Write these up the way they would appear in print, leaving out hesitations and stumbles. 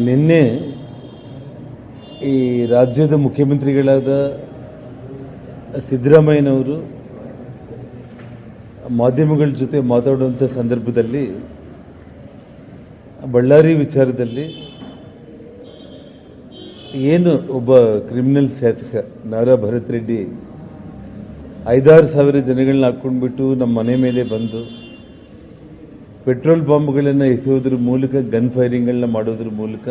ನಿನ್ನೆ ಈ ರಾಜ್ಯದ ಮುಖ್ಯಮಂತ್ರಿಗಳಾದ ಸಿದ್ದರಾಮಯ್ಯನವರು ಮಾಧ್ಯಮಗಳ ಜೊತೆ ಮಾತಾಡುವಂಥ ಸಂದರ್ಭದಲ್ಲಿ ಬಳ್ಳಾರಿ ವಿಚಾರದಲ್ಲಿ ಏನು ಒಬ್ಬ ಕ್ರಿಮಿನಲ್ ಶಾಸಕ ನಾರಾ ಭರತ್ ರೆಡ್ಡಿ 5-6 ಸಾವಿರ ಜನಗಳನ್ನ ಹಾಕ್ಕೊಂಡ್ಬಿಟ್ಟು ನಮ್ಮ ಮನೆ ಮೇಲೆ ಬಂದು ಪೆಟ್ರೋಲ್ ಬಾಂಬ್ಗಳನ್ನು ಎಸೆಯೋದ್ರ ಮೂಲಕ ಗನ್ ಫೈರಿಂಗ್ಗಳನ್ನ ಮಾಡೋದ್ರ ಮೂಲಕ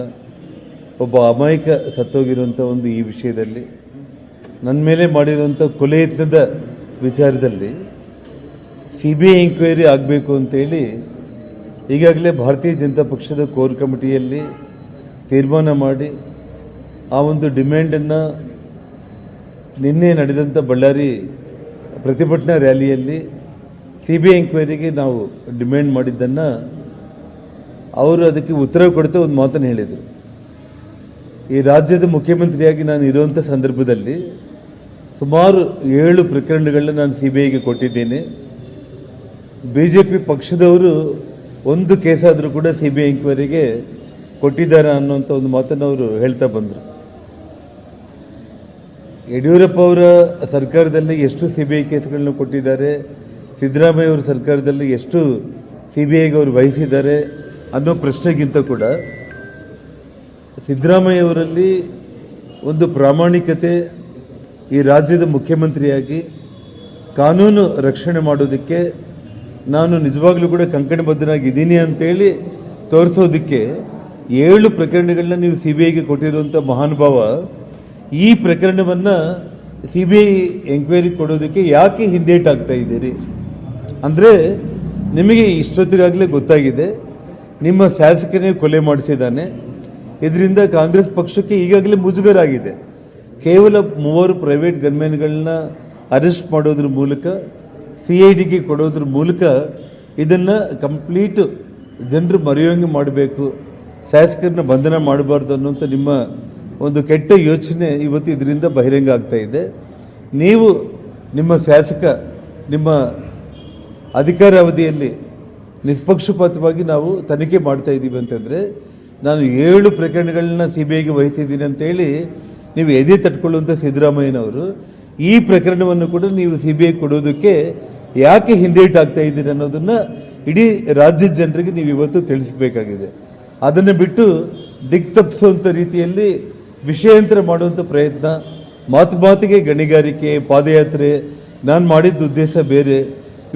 ಒಬ್ಬ ಅಮಾಯಕ ಸತ್ತೋಗಿರುವಂಥ ಒಂದು ಈ ವಿಷಯದಲ್ಲಿ ನನ್ನ ಮೇಲೆ ಮಾಡಿರುವಂಥ ಕೊಲೆ ಯತ್ನದ ವಿಚಾರದಲ್ಲಿ CBI ಎಂಕ್ವೈರಿ ಆಗಬೇಕು ಅಂತೇಳಿ ಈಗಾಗಲೇ ಭಾರತೀಯ ಜನತಾ ಪಕ್ಷದ ಕೋರ್ ಕಮಿಟಿಯಲ್ಲಿ ತೀರ್ಮಾನ ಮಾಡಿ ಆ ಒಂದು ಡಿಮ್ಯಾಂಡನ್ನು ನಿನ್ನೆ ನಡೆದಂಥ ಬಳ್ಳಾರಿ ಪ್ರತಿಭಟನಾ ರ್ಯಾಲಿಯಲ್ಲಿ CBI ಎಂಕ್ವೈರಿಗೆ ನಾವು ಡಿಮ್ಯಾಂಡ್ ಮಾಡಿದ್ದನ್ನು ಅವರು ಅದಕ್ಕೆ ಉತ್ತರ ಕೊಡ್ತಾ ಒಂದು ಮಾತನ್ನು ಹೇಳಿದರು. ಈ ರಾಜ್ಯದ ಮುಖ್ಯಮಂತ್ರಿಯಾಗಿ ನಾನು ಇರುವಂಥ ಸಂದರ್ಭದಲ್ಲಿ ಸುಮಾರು 7 ಪ್ರಕರಣಗಳನ್ನ ನಾನು CBIಗೆ ಕೊಟ್ಟಿದ್ದೇನೆ. BJP ಪಕ್ಷದವರು ಒಂದು ಕೇಸಾದರೂ ಕೂಡ CBI ಎಂಕ್ವೈರಿಗೆ ಕೊಟ್ಟಿದ್ದಾರೆ ಅನ್ನೋಂಥ ಒಂದು ಮಾತನ್ನು ಅವರು ಹೇಳ್ತಾ ಬಂದರು. ಯಡಿಯೂರಪ್ಪ ಅವರ ಸರ್ಕಾರದಲ್ಲಿ ಎಷ್ಟು CBI ಕೇಸ್ಗಳನ್ನ ಕೊಟ್ಟಿದ್ದಾರೆ, ಸಿದ್ದರಾಮಯ್ಯ ಅವರ ಸರ್ಕಾರದಲ್ಲಿ ಎಷ್ಟು CBIಗೆ ಅವರು ವಹಿಸಿದ್ದಾರೆ ಅನ್ನೋ ಪ್ರಶ್ನೆಗಿಂತ ಕೂಡ ಸಿದ್ದರಾಮಯ್ಯ ಅವರಲ್ಲಿ ಒಂದು ಪ್ರಾಮಾಣಿಕತೆ, ಈ ರಾಜ್ಯದ ಮುಖ್ಯಮಂತ್ರಿಯಾಗಿ ಕಾನೂನು ರಕ್ಷಣೆ ಮಾಡೋದಕ್ಕೆ ನಾನು ನಿಜವಾಗ್ಲೂ ಕೂಡ ಕಂಕಣಬದ್ಧನಾಗಿದ್ದೀನಿ ಅಂತೇಳಿ ತೋರಿಸೋದಕ್ಕೆ 7 ಪ್ರಕರಣಗಳನ್ನ ನೀವು CBIಗೆ ಕೊಟ್ಟಿರುವಂಥ ಮಹಾನುಭಾವ ಈ ಪ್ರಕರಣವನ್ನು CBI ಎಂಕ್ವೈರಿ ಕೊಡೋದಕ್ಕೆ ಯಾಕೆ ಹಿಂದೇಟಾಗ್ತಾ ಇದ್ದೀರಿ ಅಂದರೆ ನಿಮಗೆ ಇಷ್ಟೊತ್ತಿಗಾಗಲೇ ಗೊತ್ತಾಗಿದೆ ನಿಮ್ಮ ಶಾಸಕನೇ ಕೊಲೆ ಮಾಡಿಸಿದ್ದಾನೆ. ಇದರಿಂದ ಕಾಂಗ್ರೆಸ್ ಪಕ್ಷಕ್ಕೆ ಈಗಾಗಲೇ ಮುಜುಗರ ಆಗಿದೆ. ಕೇವಲ 3 ಪ್ರೈವೇಟ್ ಗನ್ಮ್ಯಾನ್ಗಳನ್ನ ಅರೆಸ್ಟ್ ಮಾಡೋದ್ರ ಮೂಲಕ CIDಗೆ ಕೊಡೋದ್ರ ಮೂಲಕ ಇದನ್ನು ಕಂಪ್ಲೀಟ್ ಜನರು ಮರೆಯೋಂಗೆ ಮಾಡಬೇಕು, ಶಾಸಕರನ್ನ ಬಂಧನ ಮಾಡಬಾರ್ದು ಅನ್ನೋಂಥ ನಿಮ್ಮ ಒಂದು ಕೆಟ್ಟ ಯೋಚನೆ ಇವತ್ತು ಇದರಿಂದ ಬಹಿರಂಗ ಆಗ್ತಾ ಇದೆ. ನೀವು ನಿಮ್ಮ ಶಾಸಕ ನಿಮ್ಮ ಅಧಿಕಾರಾವಧಿಯಲ್ಲಿ ನಿಷ್ಪಕ್ಷಪಾತವಾಗಿ ನಾವು ತನಿಖೆ ಮಾಡ್ತಾ ಇದ್ದೀವಿ ಅಂತಂದರೆ ನಾನು 7 ಪ್ರಕರಣಗಳನ್ನ CBIಗೆ ವಹಿಸಿದ್ದೀನಿ ಅಂತೇಳಿ ನೀವು ಎದೆ ತಟ್ಕೊಳ್ಳುವಂಥ ಸಿದ್ದರಾಮಯ್ಯನವರು ಈ ಪ್ರಕರಣವನ್ನು ಕೂಡ ನೀವು CBI ಕೊಡೋದಕ್ಕೆ ಯಾಕೆ ಹಿಂದೇಟಾಗ್ತಾ ಇದ್ದೀರಿ ಅನ್ನೋದನ್ನು ಇಡೀ ರಾಜ್ಯದ ಜನರಿಗೆ ನೀವು ಇವತ್ತು ತಿಳಿಸಬೇಕಾಗಿದೆ. ಅದನ್ನು ಬಿಟ್ಟು ದಿಕ್ಕು ತಪ್ಪಿಸುವಂಥ ರೀತಿಯಲ್ಲಿ ವಿಷಯಾಂತರ ಮಾಡುವಂಥ ಪ್ರಯತ್ನ, ಮಾತಿಗೆ ಗಣಿಗಾರಿಕೆ, ಪಾದಯಾತ್ರೆ, ನಾನು ಮಾಡಿದ್ದ ಉದ್ದೇಶ ಬೇರೆ,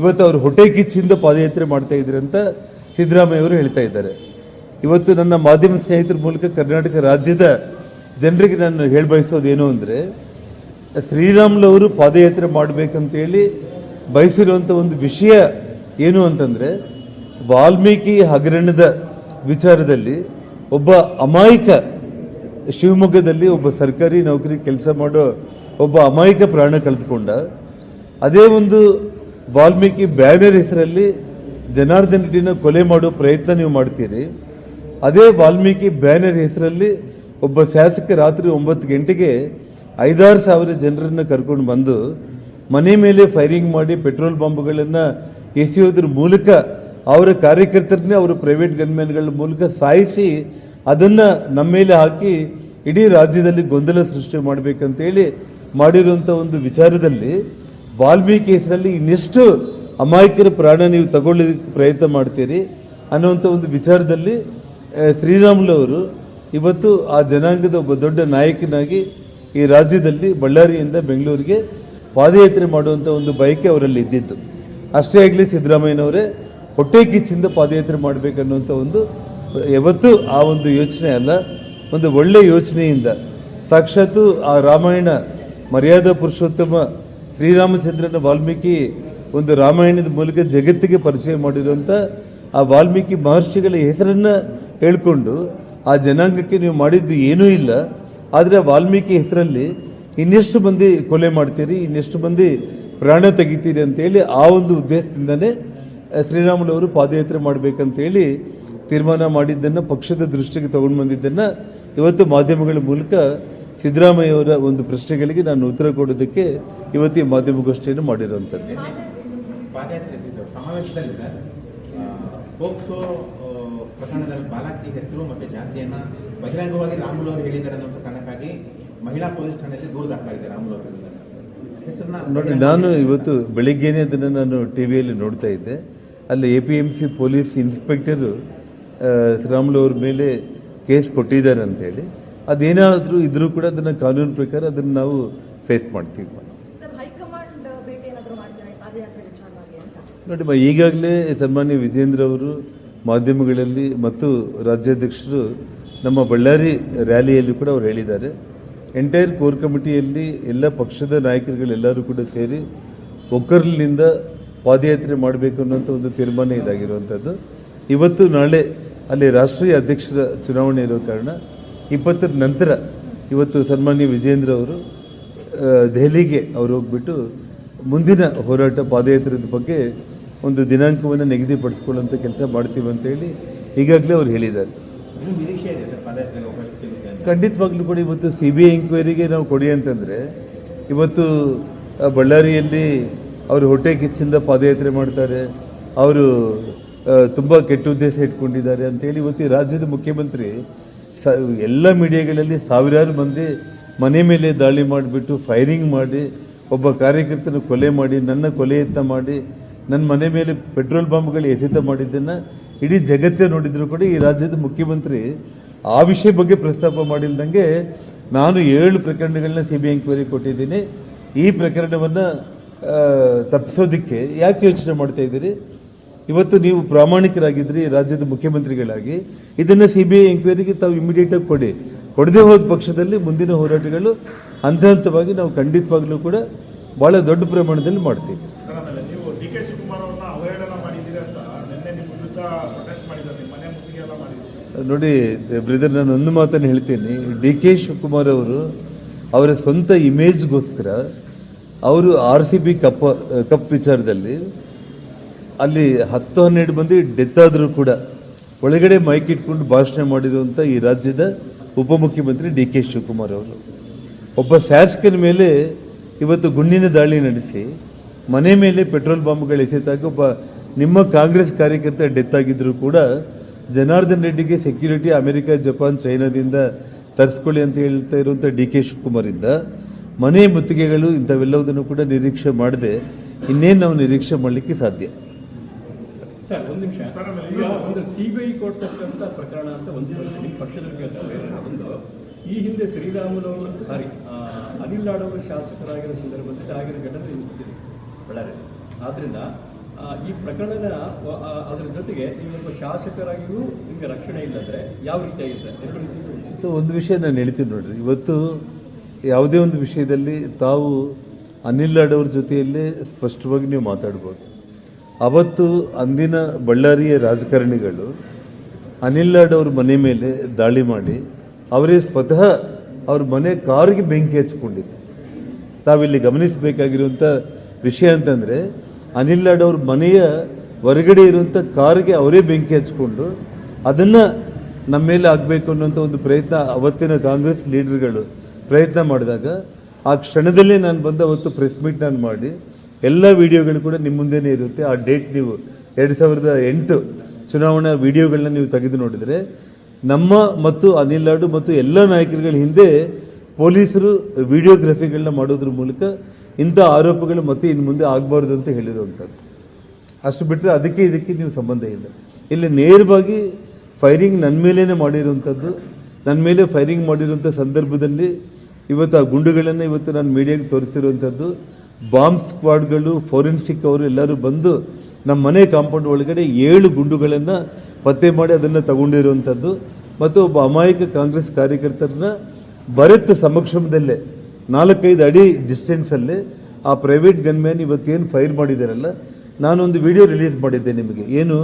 ಇವತ್ತು ಅವರು ಹೊಟ್ಟೆ ಕಿಚ್ಚಿಂದ ಪಾದಯಾತ್ರೆ ಮಾಡ್ತಾ ಇದ್ದಾರೆ ಅಂತ ಸಿದ್ದರಾಮಯ್ಯ ಅವರು ಹೇಳ್ತಾ ಇದ್ದಾರೆ. ಇವತ್ತು ನನ್ನ ಮಾಧ್ಯಮ ಸ್ನೇಹಿತರ ಮೂಲಕ ಕರ್ನಾಟಕ ರಾಜ್ಯದ ಜನರಿಗೆ ನಾನು ಹೇಳಬಯಸೋದೇನು ಅಂದರೆ ಶ್ರೀರಾಮುಲವರು ಪಾದಯಾತ್ರೆ ಮಾಡಬೇಕಂತೇಳಿ ಬಯಸಿರುವಂಥ ಒಂದು ವಿಷಯ ಏನು ಅಂತಂದರೆ ವಾಲ್ಮೀಕಿ ಹಗರಣದ ವಿಚಾರದಲ್ಲಿ ಒಬ್ಬ ಅಮಾಯಕ ಶಿವಮೊಗ್ಗದಲ್ಲಿ ಒಬ್ಬ ಸರ್ಕಾರಿ ನೌಕರಿ ಕೆಲಸ ಮಾಡೋ ಒಬ್ಬ ಅಮಾಯಕ ಪ್ರಾಣ ಕಳೆದುಕೊಂಡ. ಅದೇ ಒಂದು ವಾಲ್ಮೀಕಿ ಬ್ಯಾನರ್ ಹೆಸರಲ್ಲಿ ಜನಾರ್ದನ್ ರೆಡ್ಡಿನ ಕೊಲೆ ಮಾಡೋ ಪ್ರಯತ್ನ ನೀವು ಮಾಡ್ತೀರಿ. ಅದೇ ವಾಲ್ಮೀಕಿ ಬ್ಯಾನರ್ ಹೆಸರಲ್ಲಿ ಒಬ್ಬ ಶಾಸಕ ರಾತ್ರಿ 9 ಗಂಟೆಗೆ 5-6 ಸಾವಿರ ಜನರನ್ನು ಕರ್ಕೊಂಡು ಬಂದು ಮನೆ ಮೇಲೆ ಫೈರಿಂಗ್ ಮಾಡಿ ಪೆಟ್ರೋಲ್ ಬಾಂಬ್ಗಳನ್ನು ಎಸೆಯೋದ್ರ ಮೂಲಕ ಅವರ ಕಾರ್ಯಕರ್ತರನ್ನೇ ಅವರು ಪ್ರೈವೇಟ್ ಗನ್ಮ್ಯಾನ್ಗಳ ಮೂಲಕ ಸಾಯಿಸಿ ಅದನ್ನು ನಮ್ಮ ಮೇಲೆ ಹಾಕಿ ಇಡೀ ರಾಜ್ಯದಲ್ಲಿ ಗೊಂದಲ ಸೃಷ್ಟಿ ಮಾಡಬೇಕಂತೇಳಿ ಮಾಡಿರುವಂಥ ಒಂದು ವಿಚಾರದಲ್ಲಿ ವಾಲ್ಮೀಕಿ ಹೆಸರಲ್ಲಿ ಇನ್ನೆಷ್ಟು ಅಮಾಯಕರ ಪ್ರಾಣ ನೀವು ತಗೊಳ್ಳೋದಕ್ಕೆ ಪ್ರಯತ್ನ ಮಾಡ್ತೀರಿ ಅನ್ನುವಂಥ ಒಂದು ವಿಚಾರದಲ್ಲಿ ಶ್ರೀರಾಮುಲವರು ಇವತ್ತು ಆ ಜನಾಂಗದ ಒಬ್ಬ ದೊಡ್ಡ ನಾಯಕನಾಗಿ ಈ ರಾಜ್ಯದಲ್ಲಿ ಬಳ್ಳಾರಿಯಿಂದ ಬೆಂಗಳೂರಿಗೆ ಪಾದಯಾತ್ರೆ ಮಾಡುವಂಥ ಒಂದು ಬಯಕೆ ಅವರಲ್ಲಿ ಇದ್ದಿತ್ತು. ಅಷ್ಟೇ ಆಗಲಿ ಸಿದ್ದರಾಮಯ್ಯನವರೇ ಹೊಟ್ಟೆ ಕಿಚ್ಚಿಂದ ಪಾದಯಾತ್ರೆ ಮಾಡಬೇಕನ್ನುವಂಥ ಒಂದು ಯಾವತ್ತೂ ಆ ಒಂದು ಯೋಚನೆ ಅಲ್ಲ, ಒಂದು ಒಳ್ಳೆಯ ಯೋಚನೆಯಿಂದ ಸಾಕ್ಷಾತ್ತು ಆ ರಾಮಾಯಣ ಮರ್ಯಾದಾ ಪುರುಷೋತ್ತಮ ಶ್ರೀರಾಮಚಂದ್ರನ ವಾಲ್ಮೀಕಿ ಒಂದು ರಾಮಾಯಣದ ಮೂಲಕ ಜಗತ್ತಿಗೆ ಪರಿಚಯ ಮಾಡಿರುವಂಥ ಆ ವಾಲ್ಮೀಕಿ ಮಹರ್ಷಿಗಳ ಹೆಸರನ್ನು ಹೇಳಿಕೊಂಡು ಆ ಜನಾಂಗಕ್ಕೆ ನೀವು ಮಾಡಿದ್ದು ಏನೂ ಇಲ್ಲ. ಆದರೆ ವಾಲ್ಮೀಕಿ ಹೆಸರಲ್ಲಿ ಇನ್ನೆಷ್ಟು ಮಂದಿ ಕೊಲೆ ಮಾಡ್ತೀರಿ, ಇನ್ನೆಷ್ಟು ಮಂದಿ ಪ್ರಾಣ ತೆಗಿತೀರಿ ಅಂತೇಳಿ ಆ ಒಂದು ಉದ್ದೇಶದಿಂದನೇ ಶ್ರೀರಾಮುಲವರು ಪಾದಯಾತ್ರೆ ಮಾಡಬೇಕಂತೇಳಿ ತೀರ್ಮಾನ ಮಾಡಿದ್ದನ್ನು ಪಕ್ಷದ ದೃಷ್ಟಿಗೆ ತಗೊಂಡು ಬಂದಿದ್ದನ್ನು ಇವತ್ತು ಮಾಧ್ಯಮಗಳ ಮೂಲಕ ಸಿದ್ದರಾಮಯ್ಯವರ ಒಂದು ಪ್ರಶ್ನೆಗಳಿಗೆ ನಾನು ಉತ್ತರ ಕೊಡೋದಕ್ಕೆ ಇವತ್ತು ಈ ಮಾಧ್ಯಮಗೋಷ್ಠಿಯನ್ನು ಮಾಡಿರುವಂಥದ್ದು. ಪೋಕ್ಸೋ ಪ್ರಕರಣದಲ್ಲಿ ಬಾಲಕಿ ಹೆಸರು ಮತ್ತು ಜಾತಿಯನ್ನು ಬಹಿರಂಗವಾಗಿ ರಾಮುಲು ಅವರು ಹೇಳಿದ್ದಾರೆ ಅನ್ನೋ ಕಾರಣಕ್ಕಾಗಿ ಮಹಿಳಾ ಪೊಲೀಸ್ ಠಾಣೆಯಲ್ಲಿ ದೂರು ದಾಖಲಾಗಿದೆ ರಾಮುಲು ಅವರಿಂದ ನೋಡಿ, ನಾನು ಇವತ್ತು ಬೆಳಿಗ್ಗೆನೇ ಅದನ್ನು ನಾನು ಟಿ ವಿಯಲ್ಲಿ ನೋಡ್ತಾ ಇದ್ದೆ. ಅಲ್ಲಿ APMC ಪೊಲೀಸ್ ಇನ್ಸ್ಪೆಕ್ಟರು ರಾಮುಲು ಅವ್ರ ಮೇಲೆ ಕೇಸ್ ಕೊಟ್ಟಿದ್ದಾರೆ ಅಂತೇಳಿ. ಅದೇನಾದರೂ ಇದ್ರೂ ಕೂಡ ಅದನ್ನು ಕಾನೂನು ಪ್ರಕಾರ ಅದನ್ನು ನಾವು ಫೇಸ್ ಮಾಡ್ತೀವಿ. ನೋಡಿ, ಈಗಾಗಲೇ ಸನ್ಮಾನ್ಯ ವಿಜೇಂದ್ರ ಅವರು ಮಾಧ್ಯಮಗಳಲ್ಲಿ ಮತ್ತು ರಾಜ್ಯಾಧ್ಯಕ್ಷರು ನಮ್ಮ ಬಳ್ಳಾರಿ ರ್ಯಾಲಿಯಲ್ಲಿ ಕೂಡ ಅವ್ರು ಹೇಳಿದ್ದಾರೆ. ಎಂಟೈರ್ ಕೋರ್ ಕಮಿಟಿಯಲ್ಲಿ ಎಲ್ಲ ಪಕ್ಷದ ನಾಯಕರುಗಳೆಲ್ಲರೂ ಕೂಡ ಸೇರಿ ಒಕ್ಕರ್ಲಿನಿಂದ ಪಾದಯಾತ್ರೆ ಮಾಡಬೇಕು ಅನ್ನೋಂಥ ಒಂದು ತೀರ್ಮಾನ ಇದಾಗಿರುವಂಥದ್ದು. ಇವತ್ತು ನಾಳೆ ಅಲ್ಲಿ ರಾಷ್ಟ್ರೀಯ ಅಧ್ಯಕ್ಷರ ಚುನಾವಣೆ ಇರೋ ಕಾರಣ 20ರ ನಂತರ ಇವತ್ತು ಸನ್ಮಾನ್ಯ ವಿಜೇಂದ್ರ ಅವರು ದೆಹಲಿಗೆ ಅವರು ಹೋಗ್ಬಿಟ್ಟು ಮುಂದಿನ ಹೋರಾಟ ಪಾದಯಾತ್ರೆದ ಬಗ್ಗೆ ಒಂದು ದಿನಾಂಕವನ್ನು ನಿಗದಿಪಡಿಸ್ಕೊಳ್ಳುವಂಥ ಕೆಲಸ ಮಾಡ್ತೀವಿ ಅಂತೇಳಿ ಈಗಾಗಲೇ ಅವ್ರು ಹೇಳಿದ್ದಾರೆ. ಖಂಡಿತವಾಗ್ಲೂ ಕೂಡ ಇವತ್ತು CBI ಎಂಕ್ವೈರಿಗೆ ನಾವು ಕೊಡಿ ಅಂತಂದರೆ ಇವತ್ತು ಬಳ್ಳಾರಿಯಲ್ಲಿ ಅವರು ಹೊಟ್ಟೆ ಕಿಚ್ಚಿಂದ ಪಾದಯಾತ್ರೆ ಮಾಡ್ತಾರೆ, ಅವರು ತುಂಬ ಕೆಟ್ಟ ಉದ್ದೇಶ ಇಟ್ಕೊಂಡಿದ್ದಾರೆ ಅಂತೇಳಿ ಇವತ್ತು ಈ ರಾಜ್ಯದ ಮುಖ್ಯಮಂತ್ರಿ ಎಲ್ಲ ಮೀಡಿಯಾಗಳಲ್ಲಿ ಸಾವಿರಾರು ಮಂದಿ ಮನೆ ಮೇಲೆ ದಾಳಿ ಮಾಡಿಬಿಟ್ಟು ಫೈರಿಂಗ್ ಮಾಡಿ ಒಬ್ಬ ಕಾರ್ಯಕರ್ತನ ಕೊಲೆ ಮಾಡಿ ನನ್ನ ಕೊಲೆಯತ್ತ ಮಾಡಿ ನನ್ನ ಮನೆ ಮೇಲೆ ಪೆಟ್ರೋಲ್ ಬಾಂಬ್ಗಳು ಎಸೆತ ಮಾಡಿದ್ದನ್ನು ಇಡೀ ಜಗತ್ತೇ ನೋಡಿದ್ರು ಕೂಡ ಈ ರಾಜ್ಯದ ಮುಖ್ಯಮಂತ್ರಿ ಆ ವಿಷಯ ಬಗ್ಗೆ ಪ್ರಸ್ತಾಪ ಮಾಡಿಲ್ದಂಗೆ ನಾನು 7 ಪ್ರಕರಣಗಳನ್ನ CBI ಎಂಕ್ವೈರಿ ಕೊಟ್ಟಿದ್ದೀನಿ. ಈ ಪ್ರಕರಣವನ್ನು ತಪ್ಪಿಸೋದಕ್ಕೆ ಯಾಕೆ ಯೋಚನೆ ಮಾಡ್ತಾ ಇದ್ದೀರಿ? ಇವತ್ತು ನೀವು ಪ್ರಾಮಾಣಿಕರಾಗಿದ್ರಿ ರಾಜ್ಯದ ಮುಖ್ಯಮಂತ್ರಿಗಳಾಗಿ, ಇದನ್ನು CBI ಎಂಕ್ವೈರಿಗೆ ತಾವು ಇಮಿಡಿಯೇಟಾಗಿ ಕೊಡಿ. ಕೊಡದೆ ಹೋದ ಪಕ್ಷದಲ್ಲಿ ಮುಂದಿನ ಹೋರಾಟಗಳು ಹಂತ ಹಂತವಾಗಿ ನಾವು ಖಂಡಿತವಾಗ್ಲೂ ಕೂಡ ಭಾಳ ದೊಡ್ಡ ಪ್ರಮಾಣದಲ್ಲಿ ಮಾಡ್ತೀವಿ. ನೋಡಿ ಬ್ರದರ್, ನಾನು ಒಂದು ಮಾತನ್ನು ಹೇಳ್ತೀನಿ. DK ಶಿವಕುಮಾರ್ ಅವರು ಅವರ ಸ್ವಂತ ಇಮೇಜ್ಗೋಸ್ಕರ ಅವರು RCB ಕಪ್ ವಿಚಾರದಲ್ಲಿ ಅಲ್ಲಿ 10-12 ಮಂದಿ ಡೆತ್ ಆದರೂ ಕೂಡ ಒಳಗಡೆ ಮೈಕ್ ಇಟ್ಕೊಂಡು ಭಾಷಣ ಮಾಡಿರುವಂಥ ಈ ರಾಜ್ಯದ ಉಪಮುಖ್ಯಮಂತ್ರಿ DK ಶಿವಕುಮಾರ್ ಅವರು ಒಬ್ಬ ಶಾಸಕನ ಮೇಲೆ ಇವತ್ತು ಗುಂಡಿನ ದಾಳಿ ನಡೆಸಿ ಮನೆ ಮೇಲೆ ಪೆಟ್ರೋಲ್ ಬಾಂಬ್ಗಳು ಎಸೆತಾಗ ಒಬ್ಬ ನಿಮ್ಮ ಕಾಂಗ್ರೆಸ್ ಕಾರ್ಯಕರ್ತ ಡೆತ್ ಆಗಿದ್ದರೂ ಕೂಡ ಜನಾರ್ದನ್ ರೆಡ್ಡಿಗೆ ಸೆಕ್ಯೂರಿಟಿ ಅಮೆರಿಕ, ಜಪಾನ್, ಚೈನಾದಿಂದ ತರಿಸ್ಕೊಳ್ಳಿ ಅಂತ ಹೇಳ್ತಾ ಇರುವಂಥ DK ಶಿವಕುಮಾರಿಂದ ಮನೆ ಮುತ್ತಿಗೆಗಳು ಇಂಥವೆಲ್ಲವುದನ್ನು ಕೂಡ ನಿರೀಕ್ಷೆ ಮಾಡದೆ ಇನ್ನೇನು ನಾವು ನಿರೀಕ್ಷೆ ಮಾಡಲಿಕ್ಕೆ ಸಾಧ್ಯ? ಸರ್, ಒಂದು ನಿಮಿಷ. ಈಗ ಒಂದು CBI ಕೊಡ್ತಕ್ಕಂಥ ಪ್ರಕರಣ ಅಂತ ಒಂದು ಪ್ರಶ್ನೆ ನಿಮ್ಮ ಪಕ್ಷದಲ್ಲಿ ಒಂದು ಈ ಹಿಂದೆ ಶ್ರೀರಾಮುಲು ಅನಿಲ್ ಲಾಡ್ ಅವರು ಶಾಸಕರಾಗಿರೋ ಸಂದರ್ಭದಲ್ಲಿ ಆಗಿರೋ ಘಟನೆ ನಿಮ್ಗೆ ಗೊತ್ತಿದೆ ಬಳ್ಳಾರಿ. ಆದ್ದರಿಂದ ಈ ಪ್ರಕರಣದ ಅದರ ಜೊತೆಗೆ ನೀವೊಬ್ಬ ಶಾಸಕರಾಗಿಯೂ ನಿಮಗೆ ರಕ್ಷಣೆ ಇಲ್ಲದ್ರೆ ಯಾವ ರೀತಿಯಾಗಿರುತ್ತೆ? ಸೊ ಒಂದು ವಿಷಯ ನಾನು ಹೇಳ್ತೀನಿ ನೋಡ್ರಿ, ಇವತ್ತು ಯಾವುದೇ ಒಂದು ವಿಷಯದಲ್ಲಿ ತಾವು ಅನಿಲ್ ಲಾಡ್ ಅವ್ರ ಜೊತೆಯಲ್ಲೇ ಸ್ಪಷ್ಟವಾಗಿ ನೀವು ಮಾತಾಡ್ಬೋದು. ಅವತ್ತು ಅಂದಿನ ಬಳ್ಳಾರಿಯ ರಾಜಕಾರಣಿಗಳು ಅನಿಲ್ ಲಾಡ್ ಅವ್ರ ಮನೆ ಮೇಲೆ ದಾಳಿ ಮಾಡಿ ಅವರೇ ಸ್ವತಃ ಅವ್ರ ಮನೆ ಕಾರಿಗೆ ಬೆಂಕಿ ಹಚ್ಕೊಂಡಿತ್ತು. ತಾವಿಲ್ಲಿ ಗಮನಿಸಬೇಕಾಗಿರುವಂಥ ವಿಷಯ ಅಂತಂದರೆ ಅನಿಲ್ ಲಾಡ್ ಅವ್ರ ಮನೆಯ ಹೊರಗಡೆ ಇರುವಂಥ ಕಾರಿಗೆ ಅವರೇ ಬೆಂಕಿ ಹಚ್ಕೊಂಡು ಅದನ್ನು ನಮ್ಮ ಮೇಲೆ ಆಗಬೇಕು ಅನ್ನೋಂಥ ಒಂದು ಪ್ರಯತ್ನ ಅವತ್ತಿನ ಕಾಂಗ್ರೆಸ್ ಲೀಡರ್ಗಳು ಪ್ರಯತ್ನ ಮಾಡಿದಾಗ ಆ ಕ್ಷಣದಲ್ಲೇ ನಾನು ಬಂದು ಅವತ್ತು ಪ್ರೆಸ್ ಮೀಟ್ ನಾನು ಮಾಡಿ ಎಲ್ಲ ವಿಡಿಯೋಗಳು ಕೂಡ ನಿಮ್ಮ ಮುಂದೆನೇ ಇರುತ್ತೆ. ಆ ಡೇಟ್ ನೀವು 2008 ಚುನಾವಣಾ ವಿಡಿಯೋಗಳನ್ನ ನೀವು ತೆಗೆದು ನೋಡಿದರೆ ನಮ್ಮ ಮತ್ತು ಅನಿಲ್ ಲಾಡು ಮತ್ತು ಎಲ್ಲ ನಾಯಕರುಗಳ ಹಿಂದೆ ಪೊಲೀಸರು ವಿಡಿಯೋಗ್ರಫಿಗಳನ್ನ ಮಾಡೋದ್ರ ಮೂಲಕ ಇಂಥ ಆರೋಪಗಳು ಮತ್ತೆ ಇನ್ನು ಮುಂದೆ ಆಗಬಾರ್ದು ಅಂತ ಹೇಳಿರುವಂಥದ್ದು. ಅಷ್ಟು ಬಿಟ್ಟರೆ ಅದಕ್ಕೆ ಇದಕ್ಕೆ ನೀವು ಸಂಬಂಧ ಇಲ್ಲ. ಇಲ್ಲಿ ನೇರವಾಗಿ ಫೈರಿಂಗ್ ನನ್ನ ಮೇಲೇ ಮಾಡಿರುವಂಥದ್ದು, ನನ್ನ ಮೇಲೆ ಫೈರಿಂಗ್ ಮಾಡಿರುವಂಥ ಸಂದರ್ಭದಲ್ಲಿ ಇವತ್ತು ಆ ಗುಂಡುಗಳನ್ನು ಇವತ್ತು ನಾನು ಮೀಡಿಯಾಗೆ ತೋರಿಸಿರುವಂಥದ್ದು. ಬಾಂಬ್ ಸ್ಕ್ವಾಡ್ಗಳು, ಫೋರೆನ್ಸಿಕ್ ಅವರು ಎಲ್ಲರೂ ಬಂದು ನಮ್ಮ ಮನೆ ಕಾಂಪೌಂಡ್ ಒಳಗಡೆ 7 ಗುಂಡುಗಳನ್ನು ಪತ್ತೆ ಮಾಡಿ ಅದನ್ನು ತಗೊಂಡಿರುವಂಥದ್ದು. ಮತ್ತು ಒಬ್ಬ ಅಮಾಯಕ ಕಾಂಗ್ರೆಸ್ ಕಾರ್ಯಕರ್ತರನ್ನ ಬರೆತ್ ಸಮಕ್ಷಮದಲ್ಲೇ 4-5 ಅಡಿ ಡಿಸ್ಟೆನ್ಸಲ್ಲೇ ಆ ಪ್ರೈವೇಟ್ ಗನ್ಮ್ಯಾನ್ ಇವತ್ತೇನು ಫೈರ್ ಮಾಡಿದಾರಲ್ಲ, ನಾನೊಂದು ವಿಡಿಯೋ ರಿಲೀಸ್ ಮಾಡಿದ್ದೆ ನಿಮಗೆ. ಏನು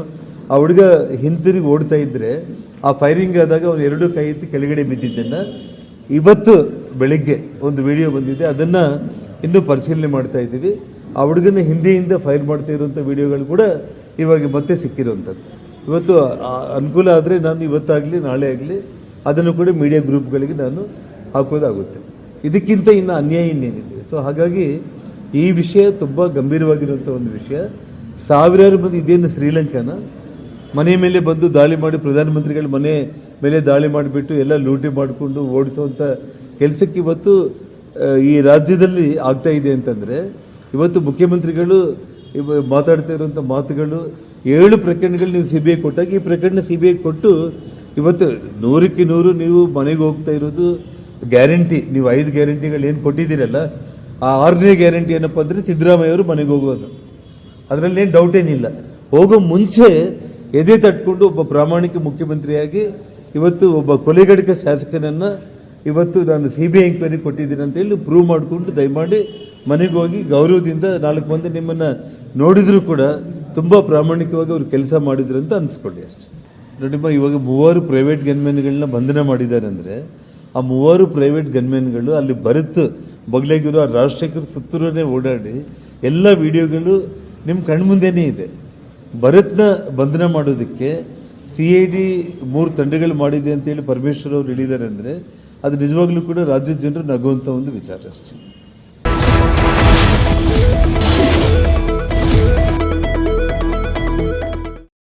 ಆ ಹುಡುಗ ಹಿಂತಿರುಗಿ ಓಡ್ತಾ ಇದ್ದರೆ ಆ ಫೈರಿಂಗ್ ಆದಾಗ ಅವನು 2 ಕೈ ಎತ್ತಿ ಕೆಳಗಡೆ ಬಿದ್ದಿದ್ದನ್ನು ಇವತ್ತು ಬೆಳಗ್ಗೆ ಒಂದು ವಿಡಿಯೋ ಬಂದಿದೆ, ಅದನ್ನು ಇನ್ನೂ ಪರಿಶೀಲನೆ ಮಾಡ್ತಾ ಇದ್ದೀವಿ. ಆ ಹುಡುಗನ ಹಿಂದೆಯಿಂದ ಫೈರ್ ಮಾಡ್ತಾ ಇರುವಂಥ ವಿಡಿಯೋಗಳು ಕೂಡ ಇವಾಗ ಮತ್ತೆ ಸಿಕ್ಕಿರುವಂಥದ್ದು. ಇವತ್ತು ಅನುಕೂಲ ಆದರೆ ನಾನು ಇವತ್ತಾಗಲಿ ನಾಳೆ ಆಗಲಿ ಅದನ್ನು ಕೂಡ ಮೀಡಿಯಾ ಗ್ರೂಪ್ಗಳಿಗೆ ನಾನು ಹಾಕೋದಾಗುತ್ತೆ. ಇದಕ್ಕಿಂತ ಇನ್ನು ಅನ್ಯಾಯ ಇನ್ನೇನಿದೆ. ಸೊ ಹಾಗಾಗಿ ಈ ವಿಷಯ ತುಂಬ ಗಂಭೀರವಾಗಿರುವಂಥ ಒಂದು ವಿಷಯ. ಸಾವಿರಾರು ಮಂದಿ, ಇದೇನು ಶ್ರೀಲಂಕಾನ ಮನೆ ಮೇಲೆ ಬಂದು ದಾಳಿ ಮಾಡಿ ಪ್ರಧಾನಮಂತ್ರಿಗಳ ಮನೆ ಮೇಲೆ ದಾಳಿ ಮಾಡಿಬಿಟ್ಟು ಎಲ್ಲ ಲೂಟಿ ಮಾಡಿಕೊಂಡು ಓಡಿಸುವಂಥ ಕೆಲಸಕ್ಕೆ ಇವತ್ತು ಈ ರಾಜ್ಯದಲ್ಲಿ ಆಗ್ತಾ ಇದೆ ಅಂತಂದರೆ ಇವತ್ತು ಮುಖ್ಯಮಂತ್ರಿಗಳು ಮಾತಾಡ್ತಾ ಇರುವಂಥ ಮಾತುಗಳು 7 ಪ್ರಕರಣಗಳು ನೀವು ಸಿ ಬಿ ಐ ಕೊಟ್ಟಾಗ ಈ ಪ್ರಕರಣ ಸಿ ಬಿ ಐ ಕೊಟ್ಟು ಇವತ್ತು 100ಕ್ಕೆ 100 ನೀವು ಮನೆಗೆ ಹೋಗ್ತಾ ಇರೋದು ಗ್ಯಾರಂಟಿ. ನೀವು 5 ಗ್ಯಾರಂಟಿಗಳು ಏನು ಕೊಟ್ಟಿದ್ದೀರಲ್ಲ, ಆ 6ನೇ ಗ್ಯಾರಂಟಿ ಏನಪ್ಪ ಅಂದರೆ ಸಿದ್ದರಾಮಯ್ಯ ಅವರು ಮನೆಗೆ ಹೋಗೋದು. ಅದರಲ್ಲೇನು ಡೌಟ್ ಏನಿಲ್ಲ. ಹೋಗೋ ಮುಂಚೆ ಎದೆ ತಟ್ಕೊಂಡು ಒಬ್ಬ ಪ್ರಾಮಾಣಿಕ ಮುಖ್ಯಮಂತ್ರಿಯಾಗಿ ಇವತ್ತು ಒಬ್ಬ ಕೊಲೆಗಡಿಕ ಶಾಸಕನನ್ನು ಇವತ್ತು ನಾನು ಸಿ ಬಿ ಐ ಎಂಕ್ವೈರಿ ಕೊಟ್ಟಿದ್ದೀನಿ ಅಂತೇಳಿ ಪ್ರೂವ್ ಮಾಡಿಕೊಂಡು ದಯಮಾಡಿ ಮನೆಗೆ ಹೋಗಿ ಗೌರವದಿಂದ 4 ಮಂದಿ ನಿಮ್ಮನ್ನು ನೋಡಿದರೂ ಕೂಡ ತುಂಬ ಪ್ರಾಮಾಣಿಕವಾಗಿ ಅವ್ರು ಕೆಲಸ ಮಾಡಿದ್ರು ಅಂತ ಅನಿಸ್ಕೊಳ್ಳಿ ಅಷ್ಟೇ. ನೋಡಿಮ್ಮ, ಇವಾಗ 3 ಪ್ರೈವೇಟ್ ಗನ್ಮೆನ್ಗಳನ್ನ ಬಂಧನ ಮಾಡಿದ್ದಾರೆ ಅಂದರೆ ಆ 3 ಪ್ರೈವೇಟ್ ಗನ್ಮೆನ್ಗಳು ಅಲ್ಲಿ ಭರತ್ ಬಗ್ಲಾಗಿರೋ ಆ ರಾಜಶೇಖರ್ ಸುತ್ತೂರನೇ ಓಡಾಡಿ ಎಲ್ಲ ವಿಡಿಯೋಗಳು ನಿಮ್ಮ ಕಣ್ಮುಂದೆನೇ ಇದೆ. ಭರತ್ನ ಬಂಧನ ಮಾಡೋದಕ್ಕೆ CID 3 ತಂಡಗಳು ಮಾಡಿದೆ ಅಂತೇಳಿ ಪರಮೇಶ್ವರ್ ಅವರು ಹೇಳಿದ್ದಾರೆ ಅಂದರೆ ಅದು ನಿಜವಾಗ್ಲೂ ಕೂಡ ರಾಜ್ಯದ ಜನರು ನಗುವಂಥ ಒಂದು ವಿಚಾರ ಅಷ್ಟೇ.